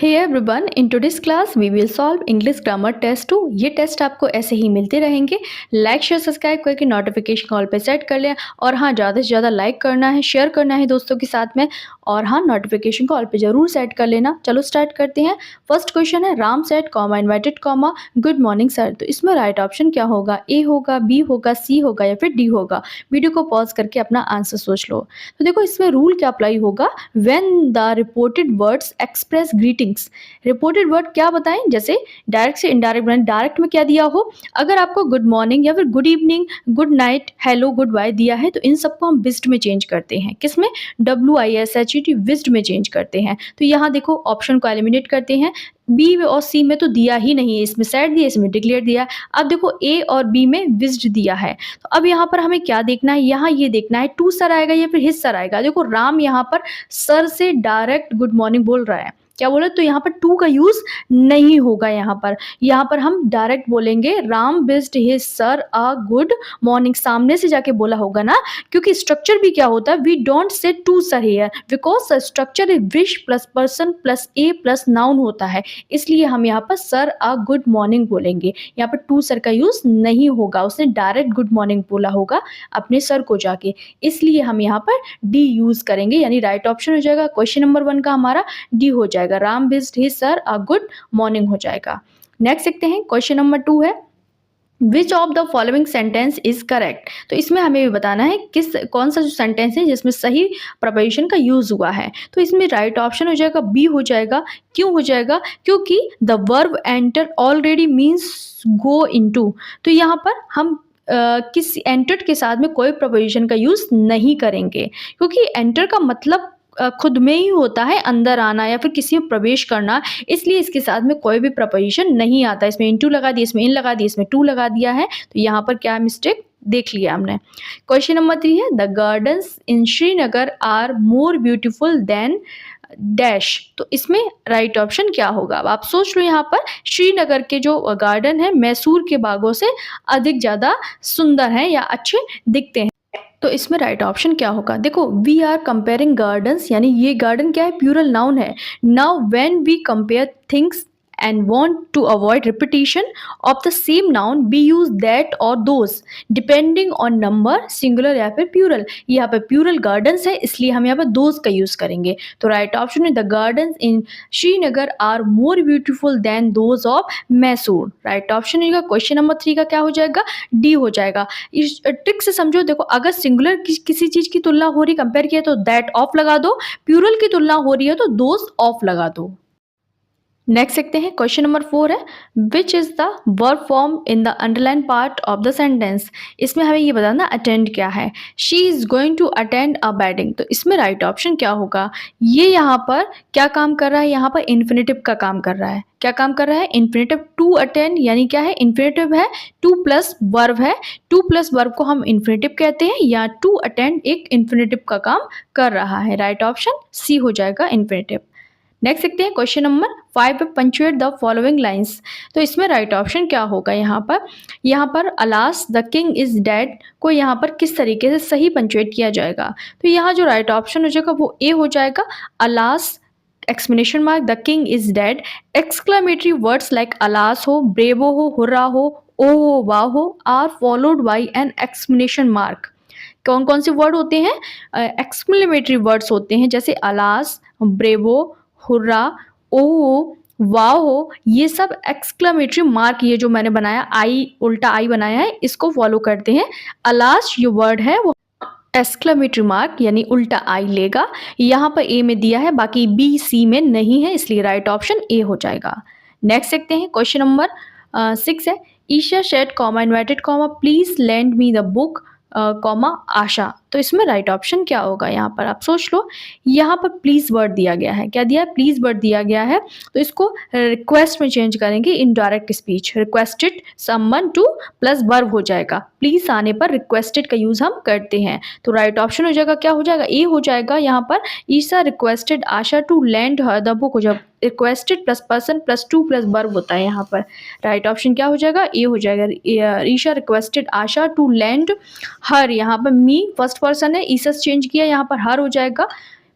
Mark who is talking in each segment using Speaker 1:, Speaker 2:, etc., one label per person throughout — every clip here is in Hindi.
Speaker 1: Hey everyone, in today's class we will solve English Grammar Test 2। ये टेस्ट आपको ऐसे ही मिलते रहेंगे। लाइक शेयर सब्सक्राइब करके नोटिफिकेशन कॉल पे सेट कर लें और हाँ, ज़्यादा से ज़्यादा लाइक करना है, शेयर करना है दोस्तों के साथ में और हाँ, नोटिफिकेशन कॉल पे ज़रूर सेट कर लेना। चलो स्टार्ट करते हैं। फर्स्ट क्वेश्चन है Ram said comma inverted comma good morning sir. तो इसमें राइट ऑप्शन क्या होगा? ए होगा, बी होगा, सी होगा या फिर डी होगा? वीडियो को पॉज करके अपना आंसर सोच लो। तो देखो इसमें रूल क्या अप्लाई होगा? When the reported words express greetings. Reported word क्या बताएं? जैसे डायरेक्ट से इनडायरेक्ट बनाएं। डायरेक्ट में क्या दिया हो, अगर आपको गुड मॉर्निंग या फिर good evening, good night, hello, goodbye दिया है तो इन सबको हम विस्ड में चेंज करते हैं। किसमें? WISHED, विस्ड में चेंज करते हैं। तो यहाँ देखो ऑप्शन को एलिमिनेट करते हैं। बी और सी में तो दिया ही नहीं है, इसमें सेड दिया, इसमें डिक्लेयर दिया। अब देखो ए और बी में विस्ड दिया है। तो अब यहाँ पर हमें क्या देखना है? यहाँ ये देखना है टू सर आएगा या फिर हिज सर आएगा। देखो राम यहाँ पर सर से डायरेक्ट गुड मॉर्निंग बोल रहा है, क्या बोले? तो यहाँ पर टू का यूज नहीं होगा। यहाँ पर हम डायरेक्ट बोलेंगे Ram wished his sir a good morning. सामने से जाके बोला होगा ना, क्योंकि स्ट्रक्चर भी क्या होता है, we don't say to sir here because structure is wish plus person plus a plus noun होता है, इसलिए हम यहाँ पर सर अ गुड मॉर्निंग बोलेंगे। यहाँ पर टू सर का यूज नहीं होगा, उसने डायरेक्ट गुड मॉर्निंग बोला होगा अपने सर को जाके, इसलिए हम यहाँ पर डी यूज करेंगे। यानी राइट ऑप्शन हो जाएगा क्वेश्चन नंबर 1 का हमारा डी हो जाएगा, Ram wished his sir a good morning हो जाएगा। नेक्स्ट देखते हैं क्वेश्चन नंबर 2 है which of the following sentence is correct. तो इसमें हमें भी बताना है कौन सा जो सेंटेंस है जिसमें सही प्रपोजिशन का यूज हुआ है। तो इसमें राइट ऑप्शन हो जाएगा बी हो जाएगा। क्यों हो जाएगा? क्योंकि the verb enter already means go into. तो यहाँ पर हम किस एंटर्ड के साथ में कोई प्रपोजिशन का यूज नहीं करेंगे, क्योंकि एंटर का मतलब खुद में ही होता है अंदर आना या फिर किसी में प्रवेश करना, इसलिए इसके साथ में कोई भी प्रपोजिशन नहीं आता। इसमें इनटू लगा दिया, इसमें इन लगा दिया, इसमें टू लगा दिया है, तो यहाँ पर क्या मिस्टेक देख लिया हमने। क्वेश्चन नंबर 3 है the gardens in Srinagar are more beautiful than dash. तो इसमें राइट ऑप्शन क्या होगा? अब आप सोच लो, यहाँ पर श्रीनगर के जो गार्डन है मैसूर के बागों से अधिक ज़्यादा सुंदर हैं या अच्छे दिखते हैं। तो इसमें राइट ऑप्शन क्या होगा? देखो वी आर कंपेयरिंग गार्डन्स, यानी ये गार्डन क्या है? प्लूरल नाउन है। Now when we compare things and want to avoid repetition of the same noun we use that or those depending on number, singular या फिर plural। यहाँ पे plural gardens है, इसलिए हम यहाँ पे those का यूज करेंगे। तो राइट ऑप्शन है the gardens in Srinagar are more beautiful than those of Mysore. Right option होगा क्वेश्चन नंबर 3 का क्या हो जाएगा? डी हो जाएगा। इस ट्रिक से समझो, देखो अगर सिंगुलर किसी चीज की तुलना हो रही, कंपेयर किया तो दैट ऑफ लगा दो, प्लूरल की तुलना हो रही है तो दोज ऑफ लगा दो। नेक्स्ट देखते हैं क्वेश्चन नंबर 4 है which is the verb form in the underline part of the sentence. इसमें हमें ये बताना अटेंड क्या है। She is going to attend a wedding. तो इसमें राइट ऑप्शन क्या होगा? ये यहाँ पर क्या काम कर रहा है? यहाँ पर इन्फिनेटिव का काम कर रहा है। क्या काम कर रहा है? इन्फिनेटिव। टू अटेंड यानी क्या है? इन्फिनेटिव है, टू प्लस वर्ब है, टू प्लस वर्ब को हम इन्फिनेटिव कहते हैं, या टू अटेंड एक इन्फिनेटिव का काम कर रहा है। राइट ऑप्शन सी हो जाएगा, इन्फिनेटिव। नेक्स्ट देखते हैं question number 5 punctuate the following lines. तो इसमें राइट ऑप्शन क्या होगा? यहाँ पर alas the king is dead को यहाँ पर किस तरीके से सही पंचुएट किया जाएगा? तो यहाँ जो राइट ऑप्शन हो जाएगा वो ए हो जाएगा। Alas exclamation mark the king is dead, exclamatory words like alas हो, ब्रेवो हो, हुर्रा हो, ओ हो, वाह हो are followed by an exclamation mark. कौन कौन से वर्ड होते हैं? एक्सक्लेमेटरी वर्ड्स होते हैं, जैसे अलास, ब्रेवो, हुर्रा, ओ, वाओ, ये सब एक्सक्लेमेटरी मार्क, ये जो मैंने बनाया आई, उल्टा आई बनाया है, इसको फॉलो करते हैं। अलास जो वर्ड है वो एक्सक्लेमेटरी मार्क यानी उल्टा आई लेगा। यहाँ पर ए में दिया है, बाकी बी सी में नहीं है, इसलिए राइट ऑप्शन ए हो जाएगा। नेक्स्ट देखते हैं क्वेश्चन नंबर 6 है Isha said comma inverted comma please lend me the book comma Asha. तो इसमें राइट ऑप्शन क्या होगा? यहाँ पर आप सोच लो, यहाँ पर प्लीज वर्ड दिया गया है। क्या दिया है? प्लीज वर्ड दिया गया है, तो इसको रिक्वेस्ट में चेंज करेंगे, indirect speech. Requested someone to plus verb हो जाएगा। प्लीज आने पर रिक्वेस्टेड का यूज हम करते हैं, तो राइट ऑप्शन हो जाएगा, क्या हो जाएगा? ए हो जाएगा। यहाँ पर Isha requested Asha to lend her the book हो जाएगा। Requested plus person plus to plus verb होता है यहाँ पर। राइट ऑप्शन क्या हो जाएगा? ए हो जाएगा। Isha requested Asha to lend her, यहाँ पर मी फर्स्ट पर्सन है, ईशा चेंज किया, यहाँ पर हर हो जाएगा।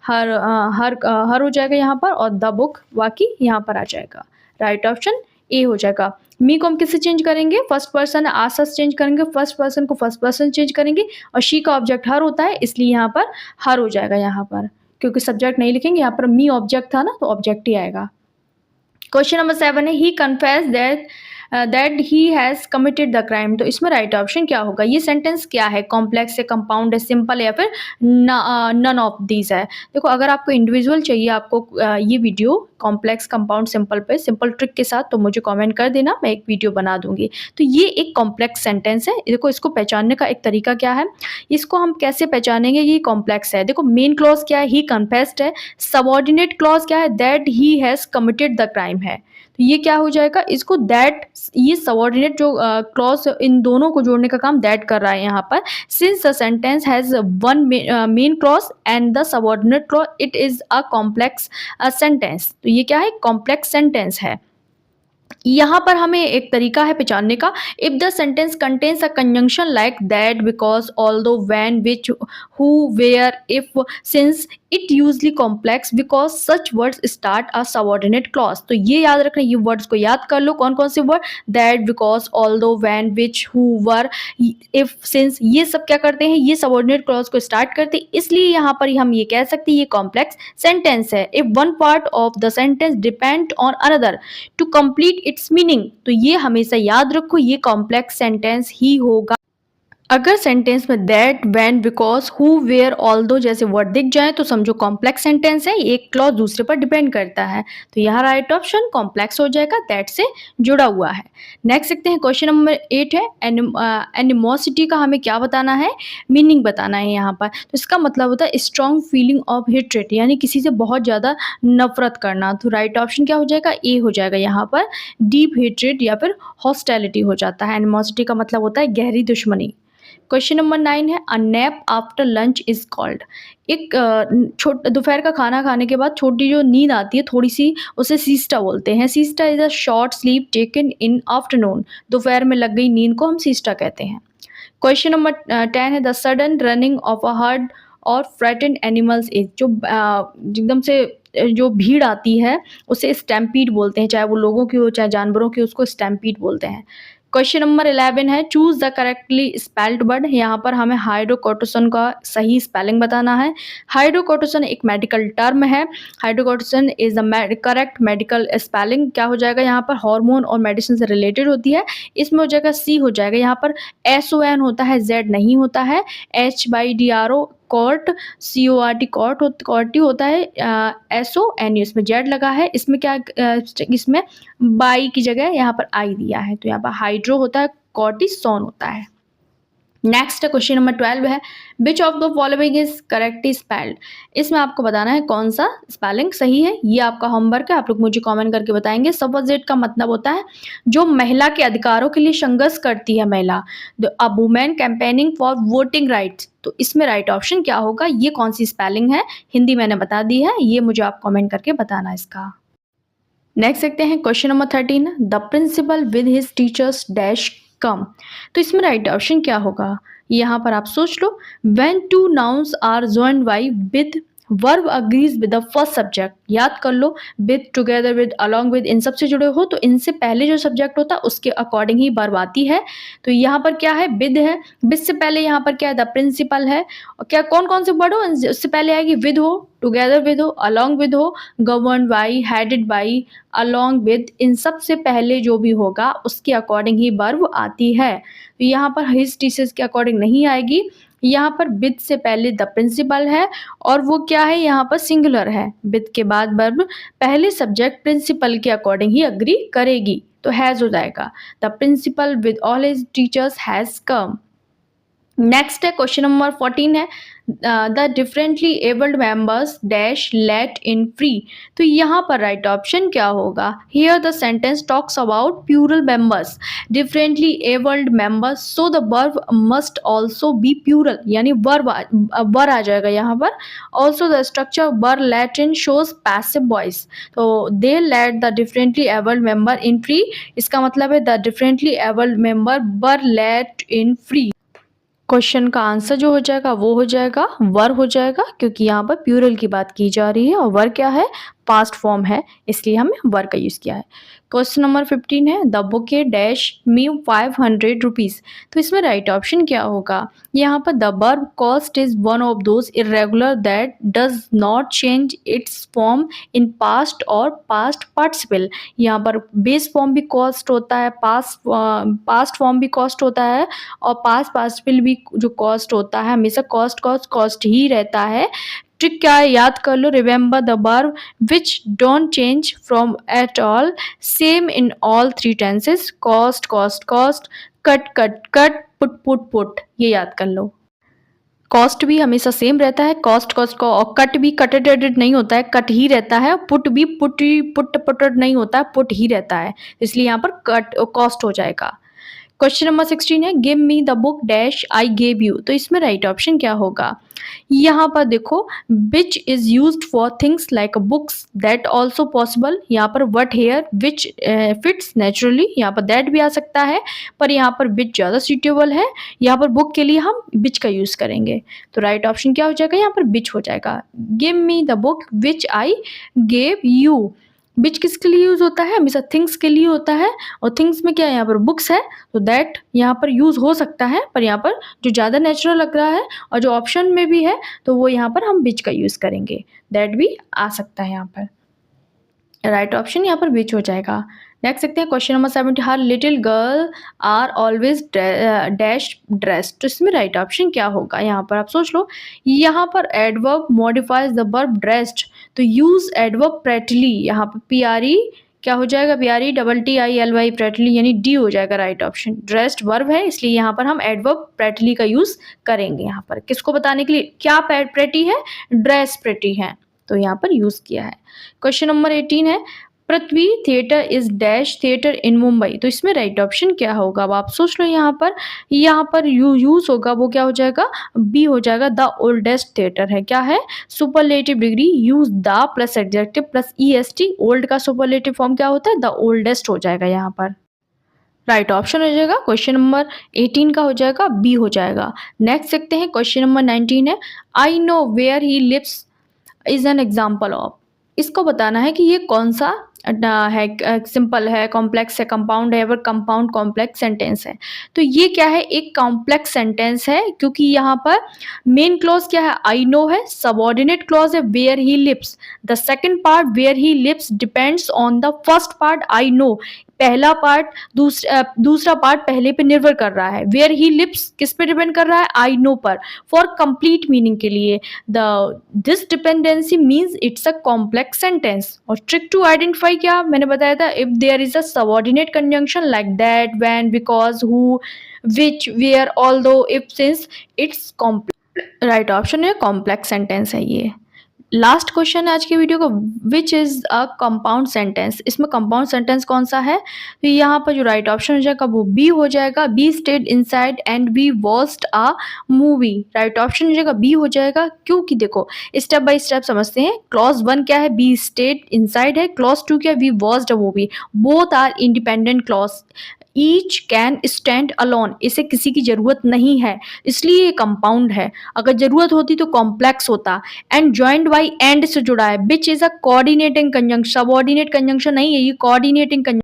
Speaker 1: हर हो जाएगा यहाँ पर और द बुक बाकी यहाँ पर आ जाएगा। राइट ऑप्शन ए हो जाएगा। मी को हम किससे चेंज करेंगे? फर्स्ट पर्सन आशा से चेंज करेंगे, फर्स्ट पर्सन को फर्स्ट पर्सन चेंज करेंगे और शी का ऑब्जेक्ट हर होता है इसलिए यहाँ पर हर हो जाएगा यहाँ पर, क्योंकि सब्जेक्ट नहीं लिखेंगे यहाँ पर मी ऑब्जेक्ट था ना तो ऑब्जेक्ट ही आएगा। क्वेश्चन नंबर 7 है he confess that he has committed the crime. तो इसमें राइट ऑप्शन क्या होगा? ये सेंटेंस क्या है? कॉम्प्लेक्स है, कंपाउंड है, सिंपल है या फिर नन ऑफ दीज है? देखो अगर आपको इंडिविजुअल चाहिए आपको ये वीडियो कॉम्प्लेक्स, कंपाउंड, सिंपल पे सिंपल ट्रिक के साथ तो मुझे कमेंट कर देना, मैं एक वीडियो बना दूंगी। तो ये एक कॉम्प्लेक्स सेंटेंस है। देखो इसको पहचानने का एक तरीका क्या है, इसको हम कैसे पहचानेंगे ये कॉम्प्लेक्स है? देखो मेन क्लॉज क्या है? ही कन्फेस्ड है। सबऑर्डिनेट क्लॉज क्या है? That he has committed the crime है। तो ये क्या हो जाएगा? इसको दैट, ये सबऑर्डिनेट जो क्लॉज इन दोनों को जोड़ने का काम दैट कर रहा है यहाँ पर। Since the sentence has one main clause and the subordinate clause, it is a complex sentence. तो ये क्या है? कॉम्प्लेक्स सेंटेंस है। यहाँ पर हमें एक तरीका है पहचानने का। If the sentence contains a conjunction like that, because, although, when, which, who, where, if, since, it usually complex because such words start a subordinate clause. तो ये याद रखना, ये वर्ड्स को याद कर लो। कौन कौन से word? That, because, although, when, which, who, were, if, since, ये सब क्या करते हैं? ये सबऑर्डिनेट क्लॉज को स्टार्ट करते हैं, इसलिए यहाँ पर हम ये कह सकते हैं ये कॉम्प्लेक्स सेंटेंस है। If one part of the sentence depend on another to complete its meaning, तो ये हमेशा याद रखो ये कॉम्प्लेक्स सेंटेंस ही होगा। अगर सेंटेंस में that, when, because, who, where, although जैसे वर्ड दिख जाए तो समझो कॉम्प्लेक्स सेंटेंस है, एक क्लॉज दूसरे पर डिपेंड करता है। तो यहाँ राइट ऑप्शन कॉम्प्लेक्स हो जाएगा, दैट से जुड़ा हुआ है। नेक्स्ट देखते हैं क्वेश्चन नंबर 8 है एनिमोसिटी का हमें क्या बताना है? मीनिंग बताना है यहाँ पर। तो इसका मतलब होता है स्ट्रॉन्ग फीलिंग ऑफ हेट्रेड, यानी किसी से बहुत ज़्यादा नफरत करना। तो राइट ऑप्शन क्या हो जाएगा? ए हो जाएगा यहाँ पर। डीप हेट्रेड या फिर हॉस्टिलिटी हो जाता है। एनिमोसिटी का मतलब होता है गहरी दुश्मनी। क्वेश्चन नंबर 9 है अ nap after lunch is called. एक दोपहर का खाना खाने के बाद छोटी जो नींद आती है थोड़ी सी, उसे सीस्टा बोलते हैं। Siesta is a short sleep taken in afternoon. दोपहर में लग गई नींद को हम सीस्टा कहते हैं। क्वेश्चन नंबर 10 है the sudden running of a herd और फ्रेटेंड एनिमल्स इज। जो एकदम से जो भीड़ आती है उसे स्टैम्पीड बोलते हैं, चाहे वो लोगों की हो चाहे जानवरों की, उसको स्टैम्पीड बोलते हैं। क्वेश्चन नंबर 11 है choose the correctly spelled word. यहाँ पर हमें हाइड्रोकोर्टिसोन का सही स्पेलिंग बताना है। हाइड्रोकोर्टिसोन एक मेडिकल टर्म है। Hydrocortisone is the correct medical spelling क्या हो जाएगा? यहाँ पर हार्मोन और मेडिसिन से रिलेटेड होती है, इसमें हो जाएगा सी हो जाएगा। यहाँ पर SON होता है, Z नहीं होता है। HYDRO कॉर्ट, CORT कॉर्टी होता है। SON इसमें जेड लगा है, इसमें क्या इसमें बाई की जगह यहाँ पर आई दिया है, तो यहाँ पर हाइड्रो होता है, कॉर्टिसोन होता है। नेक्स्ट क्वेश्चन नंबर 12 है which of the following is correctly spelled. इसमें आपको बताना है कौन सा स्पेलिंग सही है। ये आपका होमवर्क है, आप लोग मुझे कमेंट करके बताएंगे। सफॉजेट का मतलब होता है जो महिला के अधिकारों के लिए संघर्ष करती है महिला। A women campaigning for voting rights. तो इसमें राइट ऑप्शन क्या होगा? ये कौन सी स्पेलिंग है? हिंदी मैंने बता दी है, ये मुझे आप कमेंट करके बताना इसका। नेक्स्ट देखते हैं question number 13 the principal with his teachers dash come. तो इसमें राइट ऑप्शन क्या होगा? यहाँ पर आप सोच लो। When two nouns are joined by with verb agrees with the first subject. याद कर लो, with, together with, along with, इन सबसे जुड़े हो तो इनसे पहले जो सब्जेक्ट होता है उसके अकॉर्डिंग ही वर्ब आती है। तो यहाँ पर क्या है? विद है। विद से पहले यहाँ पर क्या है? द प्रिंसिपल है। और क्या कौन कौन से वर्ड हो उससे पहले आएगी? विद हो, टुगेदर विद हो, अलॉन्ग विद हो, govern by, headed by, along with, इन सब से पहले जो भी होगा उसके अकॉर्डिंग ही वर्ब आती है। तो यहाँ पर हिज टीचर्स के अकॉर्डिंग नहीं आएगी। यहाँ पर विद से पहले द प्रिंसिपल है और वो क्या है? यहाँ पर सिंगुलर है। विद के बाद वर्ब पहले सब्जेक्ट प्रिंसिपल के अकॉर्डिंग ही अग्री करेगी, तो हैज हो जाएगा। The principal with all his teachers has come. Next है क्वेश्चन नंबर 14 है the differently abled members dash let in free. तो यहाँ पर राइट ऑप्शन क्या होगा? Here the sentence talks about plural members, differently abled members, so the verb must also be plural, यानी वर्ब आ जाएगा यहाँ पर। Also the structure were let in shows passive voice. तो they let the differently abled member in free, इसका मतलब है the differently abled member were let in free. Question का आंसर जो हो जाएगा वो हो जाएगा वर हो जाएगा, क्योंकि यहाँ पर प्लूरल की बात की जा रही है और वर क्या है, पास्ट फॉर्म है, इसलिए हमने वर का यूज़ किया है। क्वेश्चन नंबर 15 है the bouquet dash me 500 rupees. तो इसमें राइट ऑप्शन क्या होगा? यहाँ पर the verb cost is one of those irregular that does not change it's form in past और पास्ट पार्टिसिपल। यहाँ पर बेस फॉर्म भी कॉस्ट होता है, पास्ट फॉर्म भी कॉस्ट होता है और पास्ट पार्टिसिपल भी जो कॉस्ट होता है हमेशा कॉस्ट कॉस्ट कॉस्ट ही रहता है। ट्रिक क्या है, याद कर लो, remember the verb which don't change from at all, same in all three tenses, cost cost cost, cut cut cut, put put put, ये याद कर लो। कॉस्ट भी हमेशा सेम रहता है, कॉस्ट कॉस्ट को, और कट भी कटेड एडेड नहीं होता है, कट ही रहता है। पुट भी पुट पुटेड नहीं होता है, पुट ही रहता है, इसलिए यहाँ पर कट कॉस्ट हो जाएगा। क्वेश्चन नंबर 16 है give me the book dash I gave you. तो इसमें राइट ऑप्शन क्या होगा? यहाँ पर देखो which is used for things like books that also possible, यहाँ पर but here which fits naturally, यहाँ पर दैट भी आ सकता है, पर यहाँ पर विच ज़्यादा सूटेबल है, यहाँ पर बुक के लिए हम विच का यूज़ करेंगे। तो राइट ऑप्शन क्या हो जाएगा? यहाँ पर विच हो जाएगा। Give me the book which I gave you. Which किसके लिए यूज़ होता है? हमेशा थिंग्स के लिए होता है, और थिंग्स में क्या है, यहाँ पर बुक्स है, तो दैट यहाँ पर यूज़ हो सकता है, पर यहाँ पर जो ज़्यादा नेचुरल लग रहा है और जो ऑप्शन में भी है तो वो यहाँ पर हम विच का यूज़ करेंगे, दैट भी आ सकता है यहाँ पर। राइट ऑप्शन यहाँ पर विच हो जाएगा। नेक्स्ट देखते हैं question number 70 her little girl are always dash dress. तो इसमें राइट ऑप्शन क्या होगा? यहाँ पर आप सोच लो, यहाँ पर adverb modifies the verb dressed, तो यूज एडवर्ब प्रेटली, यहाँ पर पीआरई क्या हो जाएगा? P R E double T I L Y prettily, यानी डी हो जाएगा राइट ऑप्शन। ड्रेस्ड वर्ब है, इसलिए यहाँ पर हम एडवर्ब प्रेटली का यूज करेंगे। यहाँ पर किसको बताने के लिए, क्या प्रेटी है? ड्रेस प्रेटी है, तो यहाँ पर यूज किया है। क्वेश्चन नंबर 18 है Prithvi theatre is dash theatre in Mumbai. तो इसमें राइट ऑप्शन क्या होगा? अब आप सोच लो, यहाँ पर यूज होगा वो क्या हो जाएगा? बी हो जाएगा, द ओल्डेस्ट थिएटर है, क्या है? Superlative degree, use the plus adjective plus EST, old का सुपरलेटिव फॉर्म क्या होता है? द ओल्डेस्ट हो जाएगा यहाँ पर। राइट ऑप्शन हो जाएगा क्वेश्चन नंबर 18 का हो जाएगा बी हो जाएगा। नेक्स्ट देखते हैं क्वेश्चन नंबर 19 है I know where he lives is an example of. इसको बताना है कि ये कौन सा है, सिंपल है, कॉम्प्लेक्स है, कंपाउंड है, या कंपाउंड कॉम्प्लेक्स सेंटेंस है। तो ये क्या है? एक कॉम्प्लेक्स सेंटेंस है, क्योंकि यहाँ पर मेन क्लॉज क्या है? आई नो है, सबऑर्डिनेट क्लॉज है where he lives, the second part where he lives depends on the first part I know. पहला पार्ट दूसरा पार्ट पहले पे निर्भर कर रहा है। वेयर ही लिव्स किस पे डिपेंड कर रहा है? आई नो पर। फॉर कंप्लीट मीनिंग के लिए this dependency means it's a complex sentence. और ट्रिक टू आइडेंटिफाई क्या मैंने बताया था, if there is a subordinate conjunction like that, when, because, who, which, where, although, if, since, it's complex. Right option है कॉम्प्लेक्स सेंटेंस है ये। लास्ट क्वेश्चन है आज की वीडियो का, which is a compound sentence. इसमें कंपाउंड सेंटेंस कौन सा है? तो यहाँ पर जो राइट ऑप्शन हो जाएगा वो बी हो जाएगा, we stayed inside and we watched a movie. Right option हो जाएगा बी हो जाएगा, क्योंकि देखो स्टेप बाय स्टेप समझते हैं। क्लॉज 1 क्या है? बी स्टेड इनसाइड है। क्लॉज 2 क्या है? We watched a movie. Both are independent clause, each can stand alone, इसे किसी की जरूरत नहीं है, इसलिए ये कंपाउंड है। अगर जरूरत होती तो कॉम्प्लेक्स होता। एंड ज्वाइंड बाई एंड से जुड़ा है, which is a coordinating conjunction, subordinate conjunction नहीं है, ये coordinating conjunction.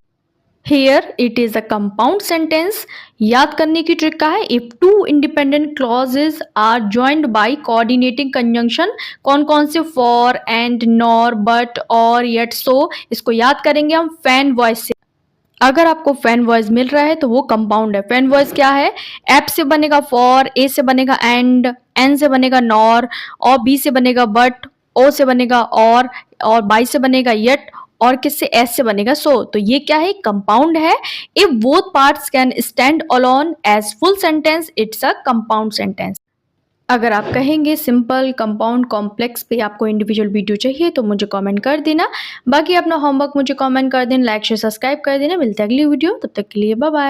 Speaker 1: Here it is a compound sentence. याद करने की ट्रिक का है, if two independent clauses are joined by coordinating conjunction, कौन कौन से? For, and, nor, but, or, yet, so. इसको याद करेंगे हम फैन वॉइस से। अगर आपको फैन वॉइस मिल रहा है तो वो कंपाउंड है। फैन वॉइस क्या है? एप से बनेगा फॉर, ए से बनेगा एंड, एन से बनेगा नॉर, और बी से बनेगा बट, ओ से बनेगा और बाई से बनेगा येट, और किससे? एस से बनेगा सो। तो ये क्या है? कंपाउंड है। If both parts can stand alone as full sentence, it's a compound sentence. अगर आप कहेंगे सिंपल, कंपाउंड, कॉम्प्लेक्स पे आपको इंडिविजुअल वीडियो चाहिए तो मुझे कमेंट कर देना। बाकी अपना होमवर्क मुझे कमेंट कर देना, लाइक शेयर सब्सक्राइब कर देना। मिलते हैं अगली वीडियो, तब तक के लिए बाय बाय।